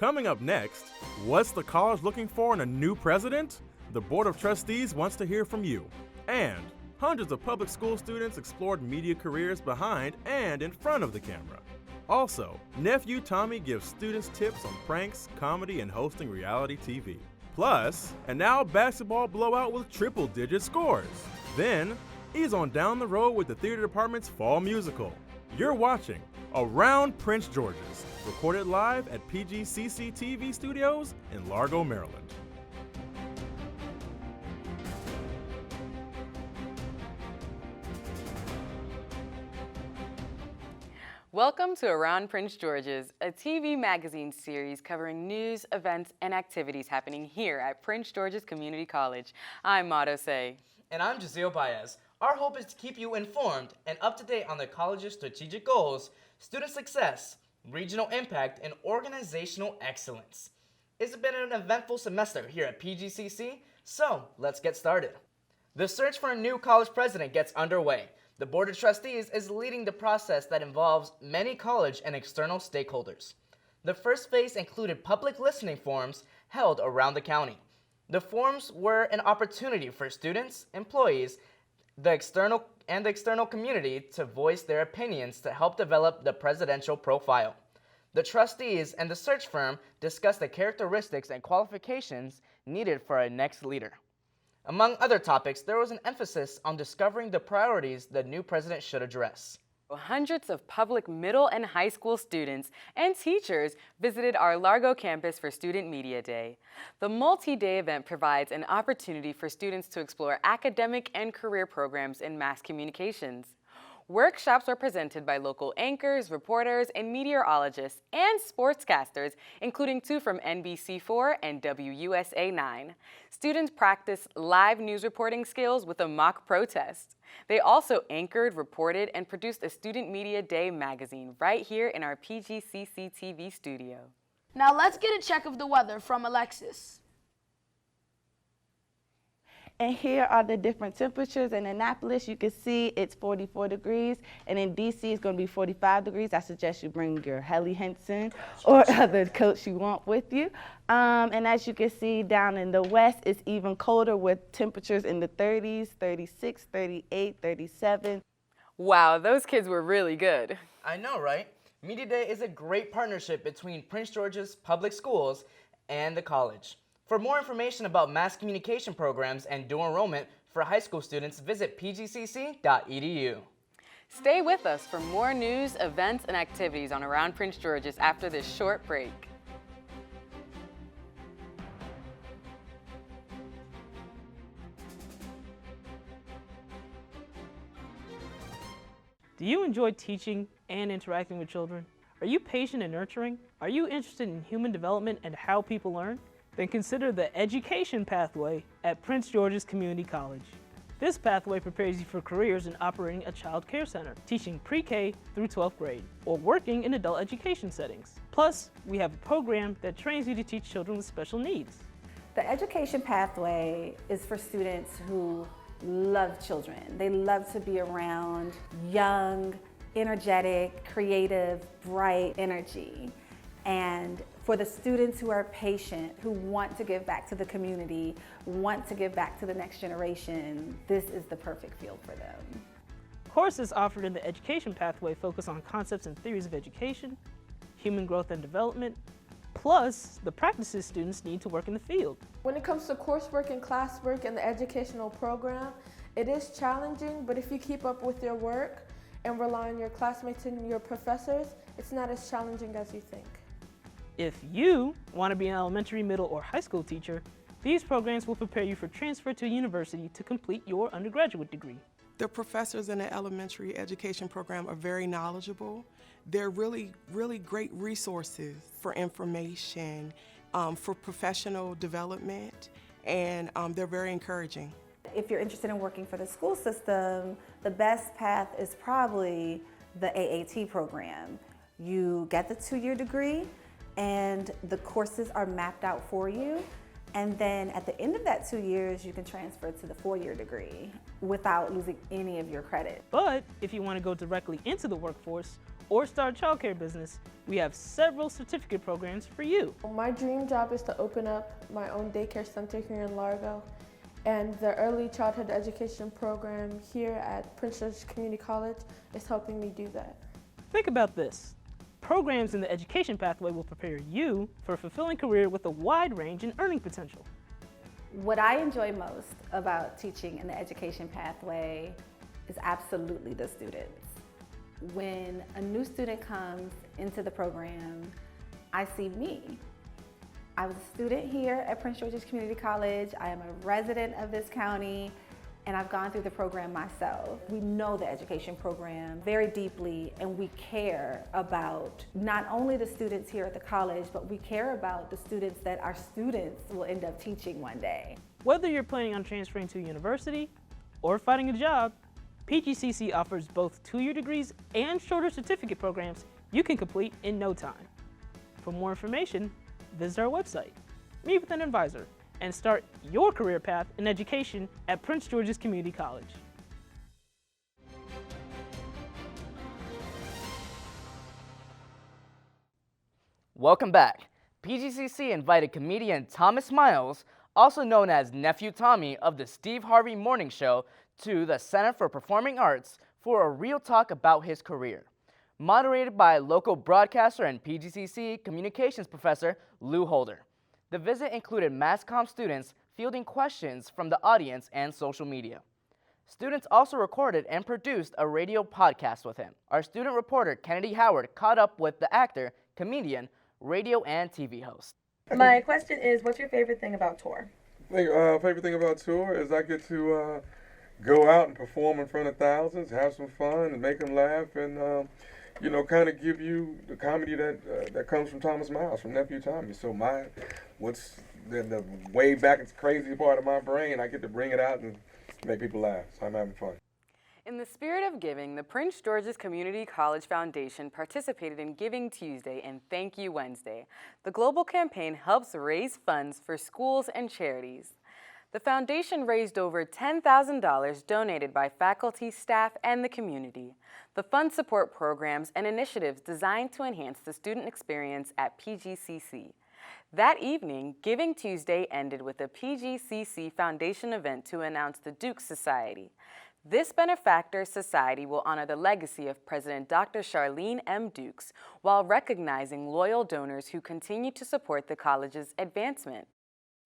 Coming up next, what's the college looking for in a new president? The Board of Trustees wants to hear from you. And hundreds of public school students explored media careers behind and in front of the camera. Also, Nephew Tommy gives students tips on pranks, comedy, and hosting reality TV. Plus, an now basketball blowout with triple-digit scores. Then, he's on down the road with the theater department's fall musical. You're watching Around Prince George's, recorded live at PGCC-TV studios in Largo, Maryland. Welcome to Around Prince George's, a TV magazine series covering news, events, and activities happening here at Prince George's Community College. I'm Mato Say. And I'm Jazeel Baez. Our hope is to keep you informed and up to date on the college's strategic goals, student success, regional impact, and organizational excellence. It's been an eventful semester here at PGCC, so let's get started. The search for a new college president gets underway. The Board of Trustees is leading the process that involves many college and external stakeholders. The first phase included public listening forums held around the county. The forums were an opportunity for students, employees, the external community to voice their opinions to help develop the presidential profile. The trustees and the search firm discussed the characteristics and qualifications needed for a next leader. Among other topics, there was an emphasis on discovering the priorities the new president should address. Hundreds of public middle and high school students and teachers visited our Largo campus for Student Media Day. The multi-day event provides an opportunity for students to explore academic and career programs in mass communications. Workshops were presented by local anchors, reporters, and meteorologists and sportscasters, including 2 from NBC4 and WUSA-9. Students practiced live news reporting skills with a mock protest. They also anchored, reported, and produced a Student Media Day magazine right here in our PGCC-TV studio. Now let's get a check of the weather from Alexis. And here are the different temperatures. In Annapolis, you can see it's 44 degrees, and in DC, it's going to be 45 degrees. I suggest you bring your Helly Hansen or other coats you want with you. And as you can see, down in the west, it's even colder with temperatures in the 30s, 36, 38, 37. Wow, those kids were really good. I know, right? Media Day is a great partnership between Prince George's Public Schools and the college. For more information about mass communication programs and dual enrollment for high school students, visit pgcc.edu. Stay with us for more news, events, and activities on Around Prince George's after this short break. Do you enjoy teaching and interacting with children? Are you patient and nurturing? Are you interested in human development and how people learn? Then consider the education pathway at Prince George's Community College. This pathway prepares you for careers in operating a child care center, teaching pre-K through 12th grade, or working in adult education settings. Plus, we have a program that trains you to teach children with special needs. The education pathway is for students who love children. They love to be around young, energetic, creative, bright energy. And for the students who are patient, who want to give back to the community, want to give back to the next generation, this is the perfect field for them. Courses offered in the education pathway focus on concepts and theories of education, human growth and development, plus the practices students need to work in the field. When it comes to coursework and classwork in the educational program, it is challenging, but if you keep up with your work and rely on your classmates and your professors, it's not as challenging as you think. If you want to be an elementary, middle, or high school teacher, these programs will prepare you for transfer to university to complete your undergraduate degree. The professors in the elementary education program are very knowledgeable. They're really great resources for information, for professional development, and they're very encouraging. If you're interested in working for the school system, the best path is probably the AAT program. You get the 2-year degree, and the courses are mapped out for you. And then at the end of that 2 years, you can transfer to the 4-year degree without losing any of your credit. But if you want to go directly into the workforce or start a childcare business, we have several certificate programs for you. My dream job is to open up my own daycare center here in Largo, and the early childhood education program here at Prince George's Community College is helping me do that. Think about this. Programs in the education pathway will prepare you for a fulfilling career with a wide range in earning potential. What I enjoy most about teaching in the education pathway is absolutely the students. When a new student comes into the program, I see me. I was a student here at Prince George's Community College. I am a resident of this county, and I've gone through the program myself. We know the education program very deeply, and we care about not only the students here at the college, but we care about the students that our students will end up teaching one day. Whether you're planning on transferring to a university or finding a job, PGCC offers both two-year degrees and shorter certificate programs you can complete in no time. For more information, visit our website, meet with an advisor, and start your career path in education at Prince George's Community College. Welcome back. PGCC invited comedian Thomas Miles, also known as Nephew Tommy of the Steve Harvey Morning Show, to the Center for Performing Arts for a real talk about his career. Moderated by local broadcaster and PGCC communications professor Lou Holder. The visit included Mass Comm students fielding questions from the audience and social media. Students also recorded and produced a radio podcast with him. Our student reporter Kennedy Howard caught up with the actor, comedian, radio and TV host. My question is, what's your favorite thing about tour? Favorite thing about tour is I get to go out and perform in front of thousands, have some fun, and make them laugh, and you know, kind of give you the comedy that comes from Thomas Miles, from Nephew Tommy. So what's the way back, it's crazy part of my brain, I get to bring it out and make people laugh. So I'm having fun. In the spirit of giving, the Prince George's Community College Foundation participated in Giving Tuesday and Thank You Wednesday. The global campaign helps raise funds for schools and charities. The foundation raised over $10,000 donated by faculty, staff, and the community. The funds support programs and initiatives designed to enhance the student experience at PGCC. That evening, Giving Tuesday ended with a PGCC Foundation event to announce the Dukes Society. This benefactor society will honor the legacy of President Dr. Charlene M. Dukes while recognizing loyal donors who continue to support the college's advancement.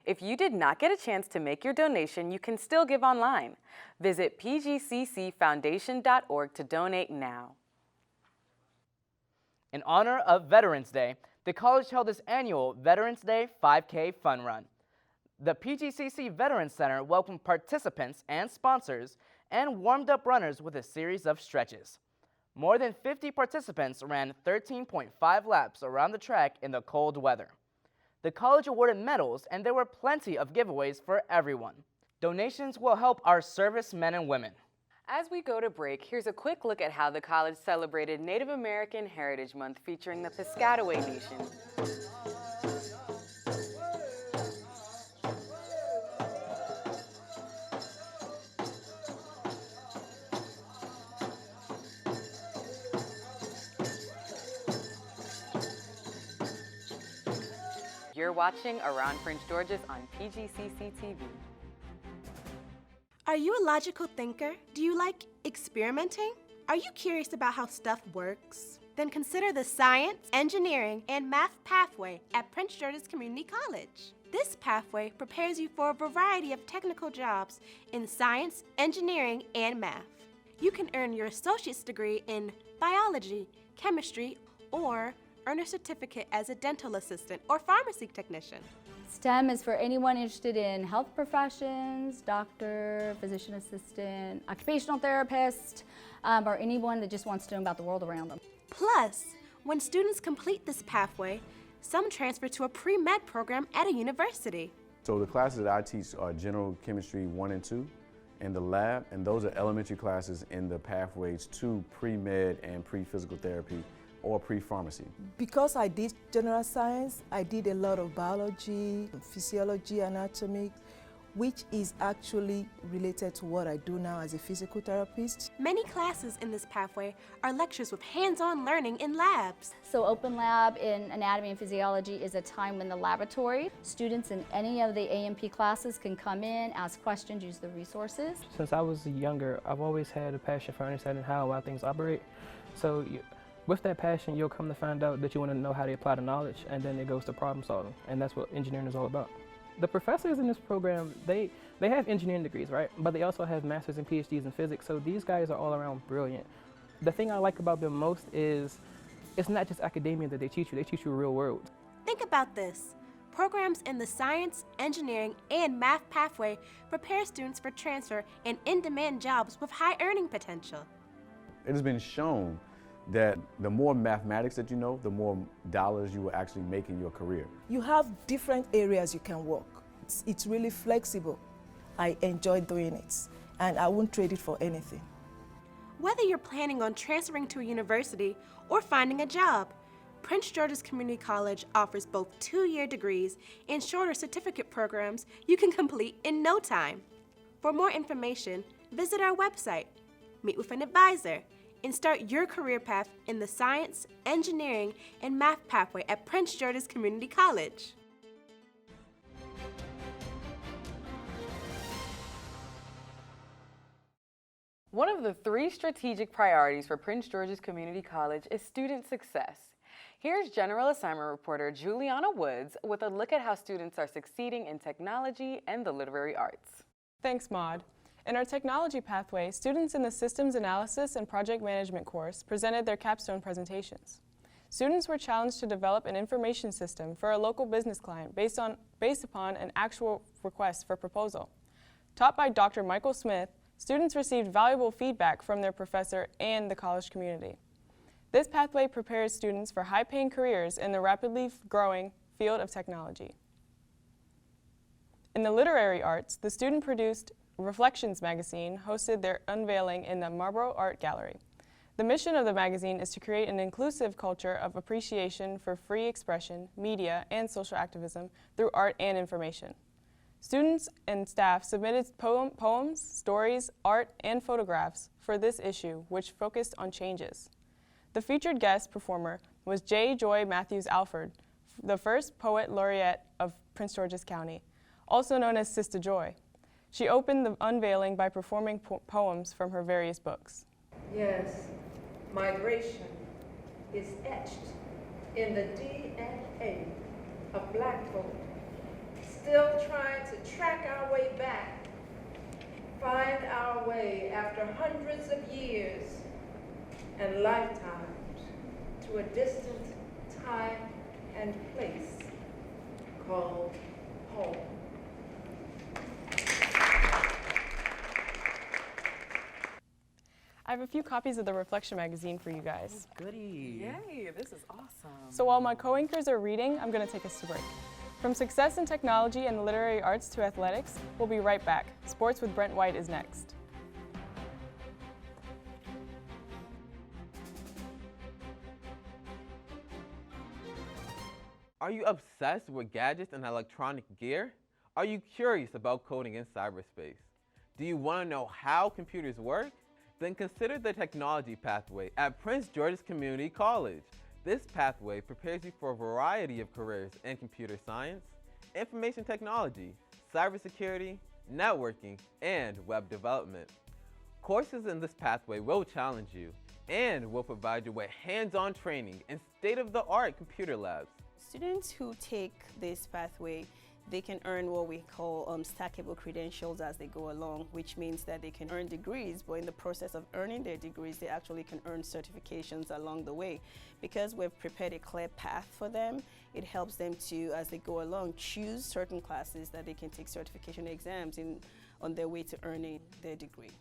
If you did not get a chance to make your donation, you can still give online. Visit pgccfoundation.org to donate now. In honor of Veterans Day, the college held its annual Veterans Day 5K Fun Run. The PGCC Veterans Center welcomed participants and sponsors and warmed up runners with a series of stretches. More than 50 participants ran 13.5 laps around the track in the cold weather. The college awarded medals, and there were plenty of giveaways for everyone. Donations will help our servicemen and women. As we go to break, here's a quick look at how the college celebrated Native American Heritage Month featuring the Piscataway Nation. You're watching Around Prince George's on PGCC-TV. Are you a logical thinker? Do you like experimenting? Are you curious about how stuff works? Then consider the Science, Engineering, and Math pathway at Prince George's Community College. This pathway prepares you for a variety of technical jobs in science, engineering, and math. You can earn your associate's degree in biology, chemistry, or earn a certificate as a dental assistant or pharmacy technician. STEM is for anyone interested in health professions, doctor, physician assistant, occupational therapist, or anyone that just wants to know about the world around them. Plus, when students complete this pathway, some transfer to a pre-med program at a university. So the classes that I teach are General Chemistry 1 and 2 in the lab, and those are elementary classes in the pathways to pre-med and pre-physical therapy or pre-pharmacy. Because I did general science, I did a lot of biology, physiology, anatomy. which is actually related to what I do now as a physical therapist. Many classes in this pathway are lectures with hands-on learning in labs. So Open Lab in Anatomy and Physiology is a time when the laboratory, students in any of the A&P classes can come in, ask questions, use the resources. Since I was younger, I've always had a passion for understanding how and why things operate. So with that passion, you'll come to find out that you want to know how to apply the knowledge, and then it goes to problem solving, and that's what engineering is all about. The professors in this program, they have engineering degrees, right? But they also have masters and PhDs in physics, so these guys are all around brilliant. The thing I like about them most is it's not just academia that they teach you real world. Think about this. Programs in the science, engineering, and math pathway prepare students for transfer and in-demand jobs with high earning potential. It has been shown that the more mathematics that you know, the more dollars you will actually make in your career. You have different areas you can work. It's really flexible. I enjoy doing it, and I won't trade it for anything. Whether you're planning on transferring to a university or finding a job, Prince George's Community College offers both 2-year degrees and shorter certificate programs you can complete in no time. For more information, visit our website, meet with an advisor, and start your career path in the science, engineering, and math pathway at Prince George's Community College. One of the 3 strategic priorities for Prince George's Community College is student success. Here's General Assignment Reporter Juliana Woods with a look at how students are succeeding in technology and the literary arts. Thanks, Maud. In our technology pathway, students in the Systems Analysis and Project Management course presented their capstone presentations. Students were challenged to develop an information system for a local business client based upon an actual request for proposal. Taught by Dr. Michael Smith, students received valuable feedback from their professor and the college community. This pathway prepares students for high-paying careers in the rapidly growing field of technology. In the literary arts, the student-produced Reflections magazine hosted their unveiling in the Marlborough Art Gallery. The mission of the magazine is to create an inclusive culture of appreciation for free expression, media, and social activism through art and information. Students and staff submitted poems, stories, art, and photographs for this issue, which focused on changes. The featured guest performer was J. Joy Matthews Alford, the first poet laureate of Prince George's County, also known as Sister Joy. She opened the unveiling by performing poems from her various books. Yes, migration is etched in the DNA of Black folk, still trying to track our way back, find our way after hundreds of years and lifetimes to a distant time and place called home. I have a few copies of the Reflection magazine for you guys. Goody. Yay, this is awesome. So while my co-anchors are reading, I'm going to take us to break. From success in technology and the literary arts to athletics, we'll be right back. Sports with Brent White is next. Are you obsessed with gadgets and electronic gear? Are you curious about coding in cyberspace? Do you want to know how computers work? Then consider the technology pathway at Prince George's Community College. This pathway prepares you for a variety of careers in computer science, information technology, cybersecurity, networking, and web development. Courses in this pathway will challenge you and will provide you with hands-on training in state-of-the-art computer labs. Students who take this pathway, they can earn what we call stackable credentials as they go along, which means that they can earn degrees, but in the process of earning their degrees, they actually can earn certifications along the way. Because we've prepared a clear path for them, it helps them to, as they go along, choose certain classes that they can take certification exams on their way to earning their degree.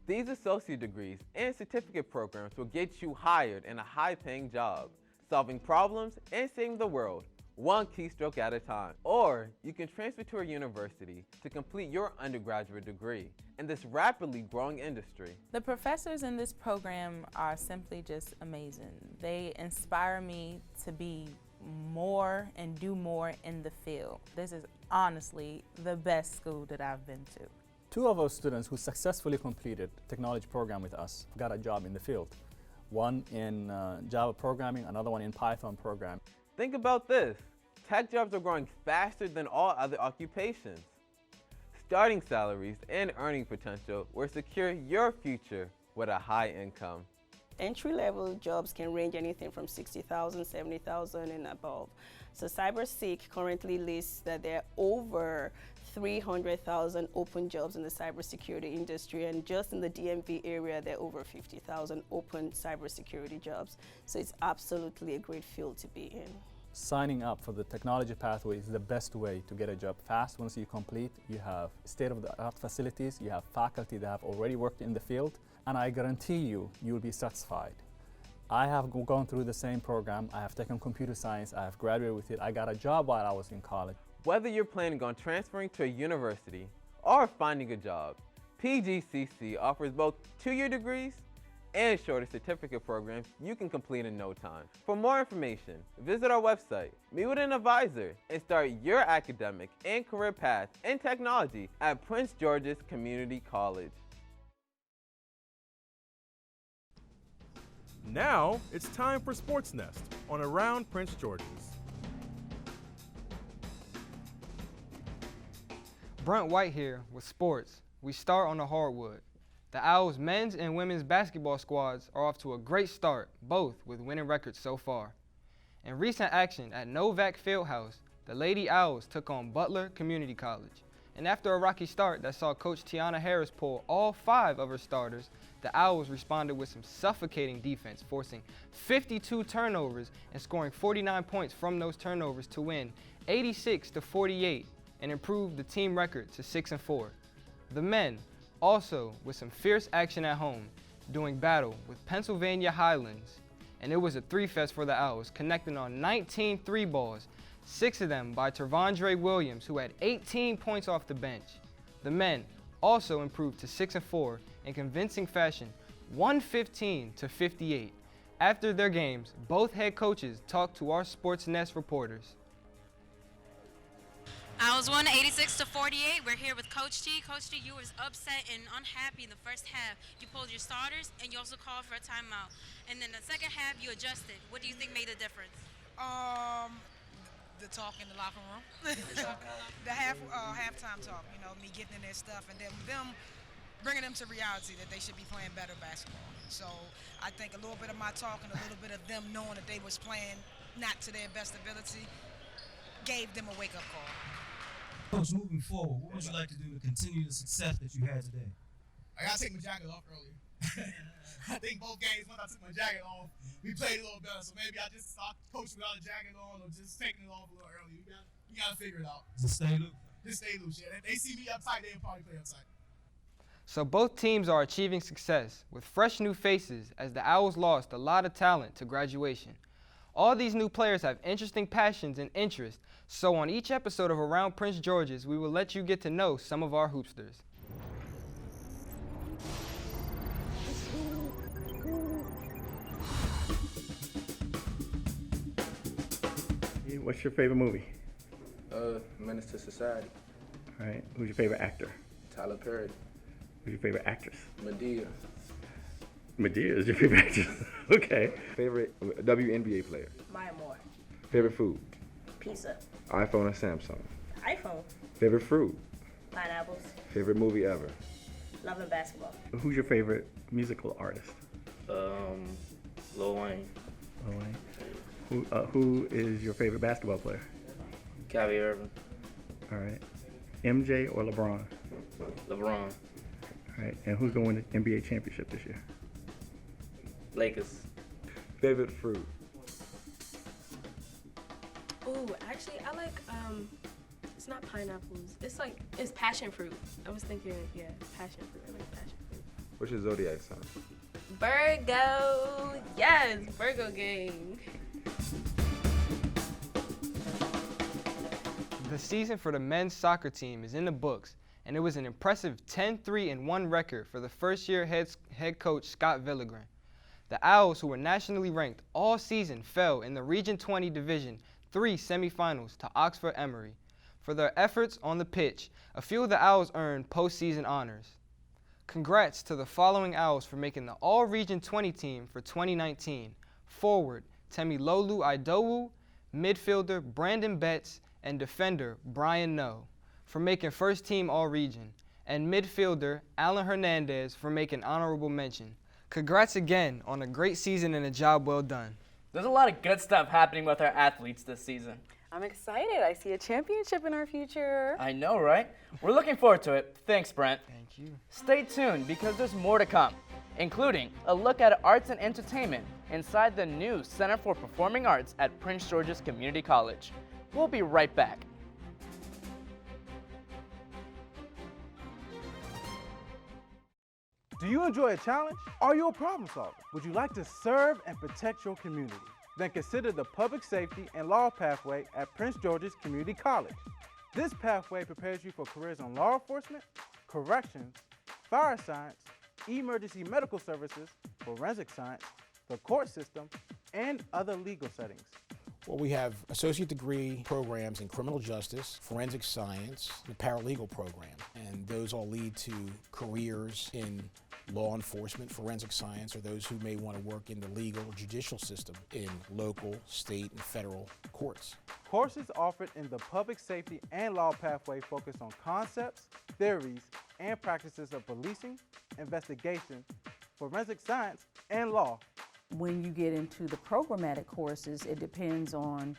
These associate degrees and certificate programs will get you hired in a high-paying job, solving problems and saving the world, one keystroke at a time. Or you can transfer to a university to complete your undergraduate degree in this rapidly growing industry. The professors in this program are simply just amazing. They inspire me to be more and do more in the field. This is honestly the best school that I've been to. 2 of our students who successfully completed technology program with us got a job in the field. One in Java programming, another one in Python programming. Think about this. Tech jobs are growing faster than all other occupations. Starting salaries and earning potential will secure your future with a high income. Entry-level jobs can range anything from $60,000, $70,000 and above. So CyberSeek currently lists that there are over 300,000 open jobs in the cybersecurity industry, and just in the DMV area there are over 50,000 open cybersecurity jobs. So it's absolutely a great field to be in. Signing up for the technology pathway is the best way to get a job fast. Once you complete, you have state-of-the-art facilities, you have faculty that have already worked in the field, and I guarantee you, you'll be satisfied. I have gone through the same program. I have taken computer science, I have graduated with it. I got a job while I was in college. Whether you're planning on transferring to a university or finding a job, PGCC offers both 2-year degrees and shorter certificate programs you can complete in no time. For more information, visit our website, meet with an advisor, and start your academic and career path in technology at Prince George's Community College. Now, it's time for Sports Nest on Around Prince George's. Brent White here with sports. We start on the hardwood. The Owls men's and women's basketball squads are off to a great start, both with winning records so far. In recent action at Novak Fieldhouse, the Lady Owls took on Butler Community College. And after a rocky start that saw Coach Tiana Harris pull all 5 of her starters, the Owls responded with some suffocating defense, forcing 52 turnovers and scoring 49 points from those turnovers to win 86-48 and improve the team record to 6-4. The men, also with some fierce action at home, doing battle with Pennsylvania Highlands, and it was a 3-fest for the Owls, connecting on 19 3 balls, 6 of them by Tervondre Williams, who had 18 points off the bench. The men also improved to 6-4 in convincing fashion, 115-58. After their games, both head coaches talked to our Sports Nest reporters. Owls won 86-48. We're here with Coach T. Coach T, you was upset and unhappy in the first half. You pulled your starters and you also called for a timeout. And then the second half you adjusted. What do you think made the difference? The talk in the locker room. The halftime talk, you know, me getting in their stuff and then them bringing them to reality that they should be playing better basketball. So I think a little bit of my talk and a little bit of them knowing that they was playing not to their best ability gave them a wake-up call. Coach, moving forward, what would you like to do to continue the success that you had today? I gotta take my jacket off earlier. I think both games, once I took my jacket off, we played a little better. So maybe I just start coaching without a jacket on or just taking it off a little early. We gotta figure it out. Just stay loose. Just stay loose, yeah. If they see me uptight, they'll probably play uptight. So both teams are achieving success with fresh new faces as the Owls lost a lot of talent to graduation. All these new players have interesting passions and interests, so on each episode of Around Prince George's, we will let you get to know some of our hoopsters. What's your favorite movie? Menace to Society. All right. Who's your favorite actor? Tyler Perry. Who's your favorite actress? Medea. Medea is your favorite actress. Okay. Favorite WNBA player. Maya Moore. Favorite food. Pizza. iPhone or Samsung. iPhone. Favorite fruit. Pineapples. Favorite movie ever. Love and Basketball. Who's your favorite musical artist? Lil Wayne. Lil Wayne. Who is your favorite basketball player? Kyrie Irving. All right. MJ or LeBron? LeBron. All right. And who's going to win the NBA championship this year? Lakers. Favorite fruit. Oh, actually, I like, it's not pineapples. It's passion fruit. I was thinking, yeah, passion fruit. I like passion fruit. What's your zodiac sign? Virgo. Yes, Virgo gang. The season for the men's soccer team is in the books, and it was an impressive 10-3-1 record for the first-year head coach Scott Villagran. The Owls, who were nationally ranked all season, fell in the Region 20 division 3 semifinals to Oxford Emory. For their efforts on the pitch, a few of the Owls earned postseason honors. Congrats to the following Owls for making the All-Region 20 team for 2019. Forward, Temilolu Idowu, midfielder Brandon Betts, and defender Brian No for making first team All-Region, and midfielder Alan Hernandez for making honorable mention. Congrats again on a great season and a job well done. There's a lot of good stuff happening with our athletes this season. I'm excited. I see a championship in our future. I know, right? We're looking forward to it. Thanks, Brent. Thank you. Stay tuned because there's more to come, including a look at arts and entertainment inside the new Center for Performing Arts at Prince George's Community College. We'll be right back. Do you enjoy a challenge? Are you a problem solver? Would you like to serve and protect your community? Then consider the Public Safety and Law pathway at Prince George's Community College. This pathway prepares you for careers in law enforcement, corrections, fire science, emergency medical services, forensic science, the court system, and other legal settings. Well, we have associate degree programs in criminal justice, forensic science, the paralegal program, and those all lead to careers in law enforcement, forensic science, or those who may want to work in the legal judicial system in local, state, and federal courts. Courses offered in the Public Safety and Law pathway focus on concepts, theories, and practices of policing, investigation, forensic science, and law. When you get into the programmatic courses, it depends on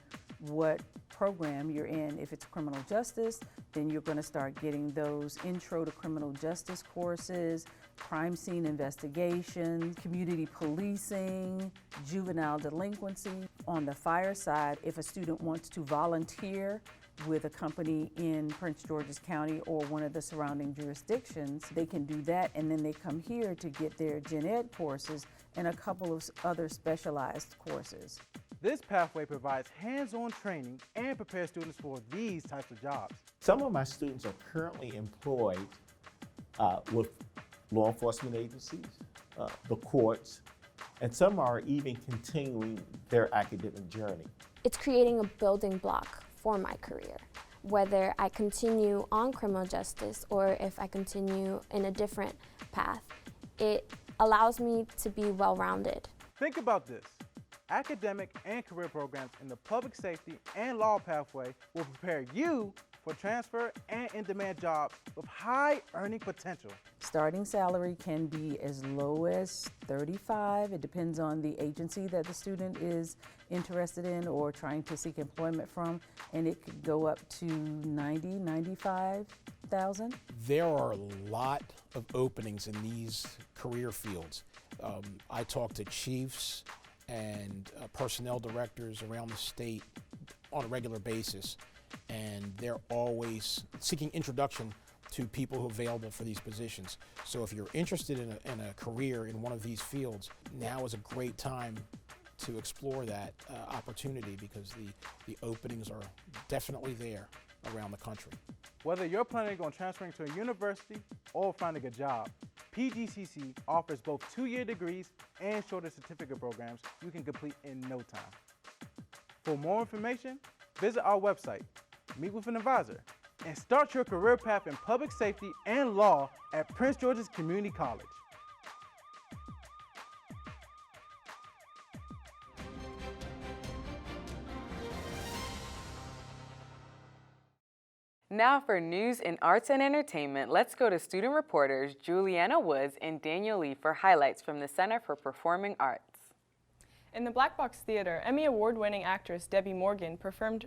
what program you're in. If it's criminal justice, then you're going to start getting those intro to criminal justice courses, crime scene investigation, community policing, juvenile delinquency. On the fire side, if a student wants to volunteer with a company in Prince George's County or one of the surrounding jurisdictions, they can do that, and then they come here to get their gen ed courses and a couple of other specialized courses. This pathway provides hands-on training and prepares students for these types of jobs. Some of my students are currently employed with law enforcement agencies, the courts, and some are even continuing their academic journey. It's creating a building block for my career, whether I continue on criminal justice or if I continue in a different path. It allows me to be well-rounded. Think about this. Academic and career programs in the Public Safety and Law pathway will prepare you for transfer and in-demand jobs with high earning potential. Starting salary can be as low as $35. It depends on the agency that the student is interested in or trying to seek employment from, and it could go up to $90,000, $95,000. There are a lot of openings in these career fields. I talk to chiefs and personnel directors around the state on a regular basis, and they're always seeking introduction to people who are available for these positions. So if you're interested in a career in one of these fields, now is a great time to explore that opportunity because the openings are definitely there around the country. Whether you're planning on transferring to a university or finding a job, PGCC offers both 2-year degrees and shorter certificate programs you can complete in no time. For more information, visit our website, meet with an advisor, and start your career path in public safety and law at Prince George's Community College. Now for news in arts and entertainment, let's go to student reporters Juliana Woods and Daniel Lee for highlights from the Center for Performing Arts. In the Black Box Theater, Emmy Award-winning actress Debbie Morgan performed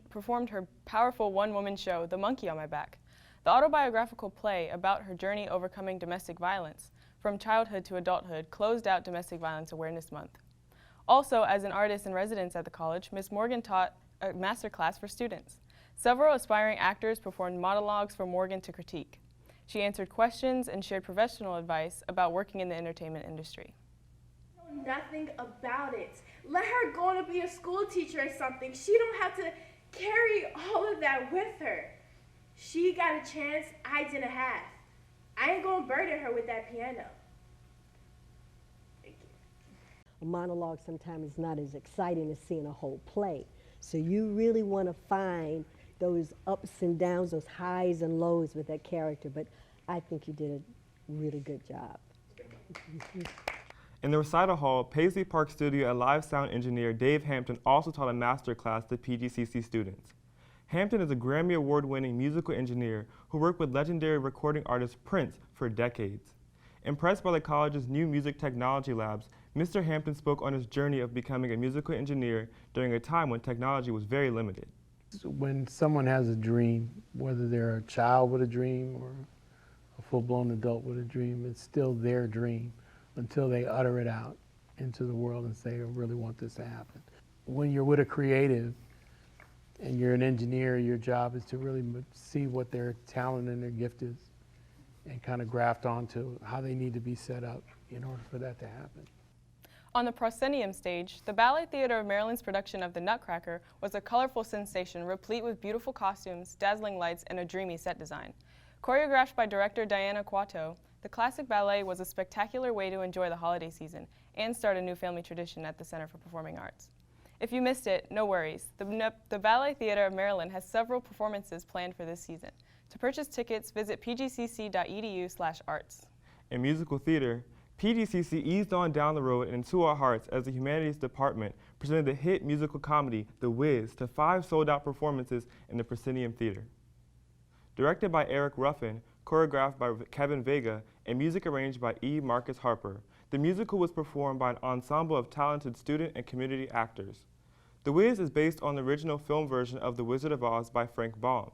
her powerful one-woman show, The Monkey on My Back, the autobiographical play about her journey overcoming domestic violence from childhood to adulthood closed out Domestic Violence Awareness Month. Also, as an artist in residence at the college, Ms. Morgan taught a masterclass for students. Several aspiring actors performed monologues for Morgan to critique. She answered questions and shared professional advice about working in the entertainment industry. I know nothing about it. Let her go on to be a school teacher or something. She don't have to carry all of that with her. She got a chance I didn't have. I ain't gonna burden her with that piano. A monologue sometimes is not as exciting as seeing a whole play. So you really want to find those ups and downs, those highs and lows with that character. But I think you did a really good job. In the recital hall, Paisley Park studio and live sound engineer Dave Hampton also taught a master class to PGCC students. Hampton is a Grammy Award-winning musical engineer who worked with legendary recording artist Prince for decades. Impressed by the college's new music technology labs, Mr. Hampton spoke on his journey of becoming a musical engineer during a time when technology was very limited. When someone has a dream, whether they're a child with a dream or a full-blown adult with a dream, it's still their dream until they utter it out into the world and say, I really want this to happen. When you're with a creative and you're an engineer, your job is to really see what their talent and their gift is and kind of graft onto how they need to be set up in order for that to happen. On the proscenium stage, the Ballet Theatre of Maryland's production of The Nutcracker was a colorful sensation replete with beautiful costumes, dazzling lights, and a dreamy set design. Choreographed by director Diana Quato, the classic ballet was a spectacular way to enjoy the holiday season and start a new family tradition at the Center for Performing Arts. If you missed it, no worries. The Ballet Theatre of Maryland has several performances planned for this season. To purchase tickets, visit pgcc.edu/arts. In musical theater, PGCC eased on down the road and into our hearts as the humanities department presented the hit musical comedy The Wiz to 5 sold-out performances in the Proscenium Theater. Directed by Eric Ruffin, choreographed by Kevin Vega, and music arranged by E. Marcus Harper, the musical was performed by an ensemble of talented student and community actors. The Wiz is based on the original film version of The Wizard of Oz by Frank Baum.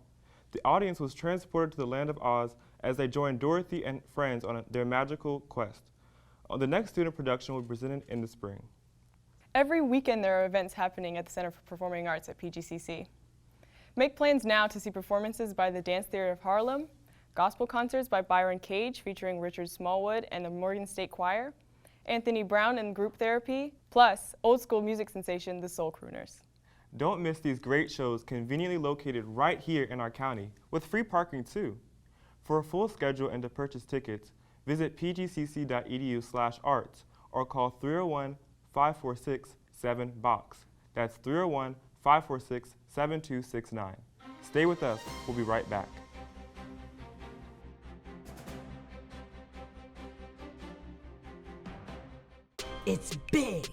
The audience was transported to the land of Oz as they joined Dorothy and friends on their magical quest. The next student production will be presented in the spring. Every weekend there are events happening at the Center for Performing Arts at PGCC. Make plans now to see performances by the Dance Theater of Harlem, gospel concerts by Byron Cage featuring Richard Smallwood and the Morgan State Choir, Anthony Brown and Group Therapy, plus old school music sensation the Soul Crooners. Don't miss these great shows conveniently located right here in our county, with free parking too. For a full schedule and to purchase tickets, visit pgcc.edu/arts or call 301-546-7BOX. That's 301-546-7269. Stay with us, we'll be right back. It's big,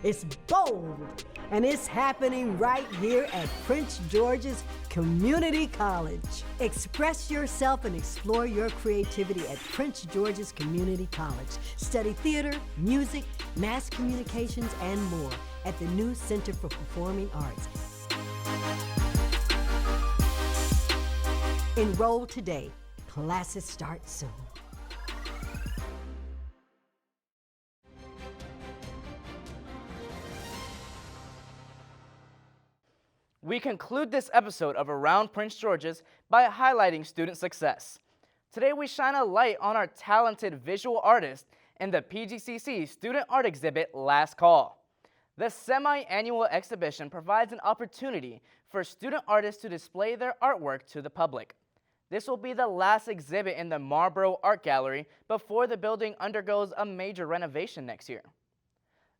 it's bold, and it's happening right here at Prince George's Community College. Express yourself and explore your creativity at Prince George's Community College. Study theater, music, mass communications, and more at the new Center for Performing Arts. Enroll today. Classes start soon. We conclude this episode of Around Prince George's by highlighting student success. Today we shine a light on our talented visual artist in the PGCC Student Art Exhibit Last Call. The semi-annual exhibition provides an opportunity for student artists to display their artwork to the public. This will be the last exhibit in the Marlborough Art Gallery before the building undergoes a major renovation next year.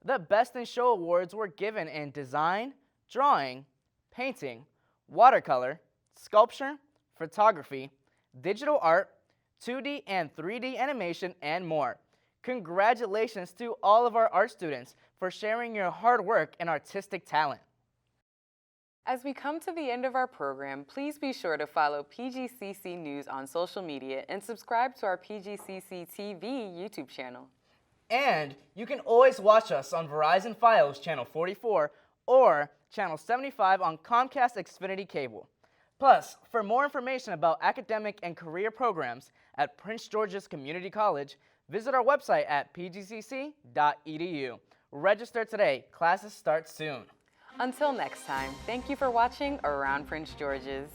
The Best in Show awards were given in design, drawing, painting, watercolor, sculpture, photography, digital art, 2D and 3D animation, and more. Congratulations to all of our art students for sharing your hard work and artistic talent. As we come to the end of our program, please be sure to follow PGCC News on social media and subscribe to our PGCC-TV YouTube channel. And you can always watch us on Verizon Fios Channel 44 or Channel 75 on Comcast Xfinity Cable. Plus, for more information about academic and career programs at Prince George's Community College, visit our website at pgcc.edu. Register today. Classes start soon. Until next time, thank you for watching Around Prince George's.